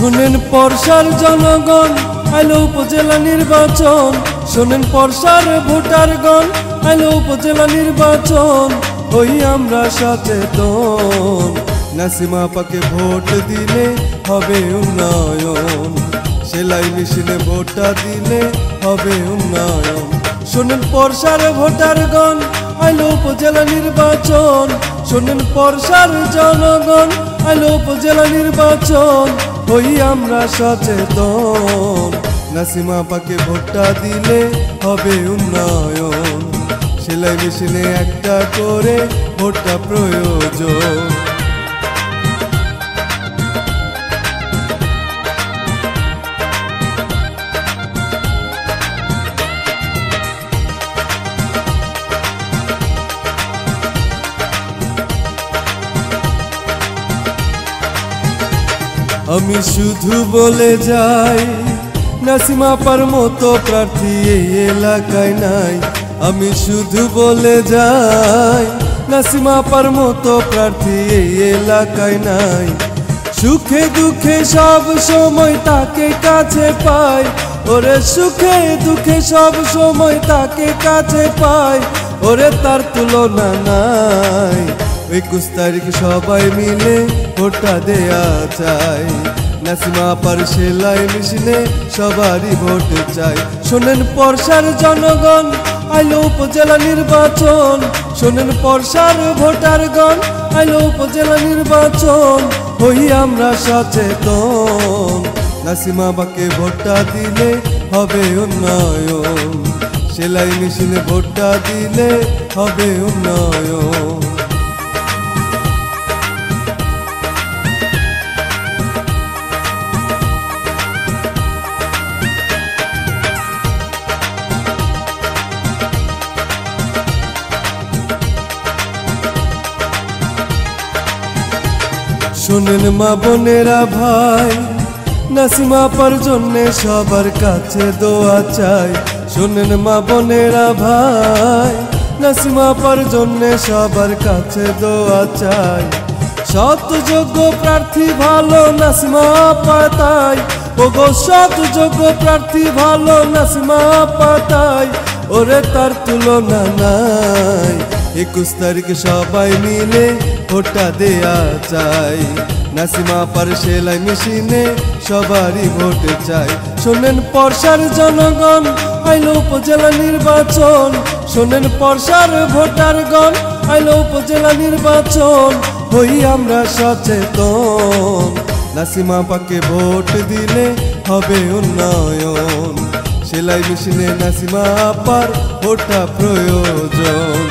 শুনেন পরশার জনগণ আইলো উপজেলা নির্বাচন, শোনেন পরশার ভোটারগণ আইলো উপজেলা নির্বাচন। হই আমরা সচেতন, নাসিমা আপাকে ভোট দিলে হবে উন্নয়ন, সেলাই মেশিনে ভোটটা দিলে হবে উন্নয়ন। শোনেন পরশার ভোটারগণ আইলো উপজেলা নির্বাচন, শোনেন পরশার জনগণ আইলো উপজেলা নির্বাচন। হই আমরা সচেতন, নাসিমা আপাকে ভোটটা দিলে হবে উন্নয়ন, সেলাই মেশিনে একটা করে ভোটটা প্রয়োজন। আমি শুধু বলে যাই, নাসিমা আপার মতো প্রার্থী এই এলাকায় নাই। আমি শুধু বলে যাই, নাসিমা আপার মতো প্রার্থী এই এলাকায় নাই। সুখে দুঃখে সব সময় তাকে কাছে পাই, ওরে সুখে দুঃখে সব সময় তাকে কাছে পাই, ওরে তার তুলনা নাই। 21 তারিখ সবাই মিলে ভোটটা দেয়া চাই, নাসিমা আপার সেলাই মেশিনে সবারই ভোট চাই। শোনেন পরশার জনগণ আইলো উপজেলা নির্বাচন, শোনেন পরশার ভোটারগণ আইলো উপজেলা নির্বাচন। হই আমরা সচেতন, নাসিমা আপাকে ভোটটা দিলে হবে উন্নয়ন, সেলাই মেশিনে ভোটটা দিলে হবে উন্নয়ন। শোনেন মা বোনেরা ভাই, নাসিমা আপার জন্যে সবার কাছে দোয়া চাই। শোনেন মা বোনেরা ভাই, নাসিমা আপার জন্যে সবার কাছে দোয়া চাই। সৎ যোগ্য প্রার্থী ভালো নাসিমা আপা তাই, ওগো সৎ যোগ্য প্রার্থী ভালো নাসিমা আপা তাই, ওরে তার তুলনা নাই। 21 তারিখ সবাই মিলে ভোটটা দেয়া চাই, নাসিমা আপার সেলাই মেশিনে সবারই ভোট চাই। শোনেন পরশার জনগণ আইলো উপজেলা নির্বাচন, শোনেন পরশার ভোটারগণ আইলো উপজেলা নির্বাচন। হই আমরা সচেতন, নাসিমা আপাকে ভোট দিলে হবে উন্নয়ন, সেলাই মেশিনে নাসিমা আপার ভোটটা প্রয়োজন।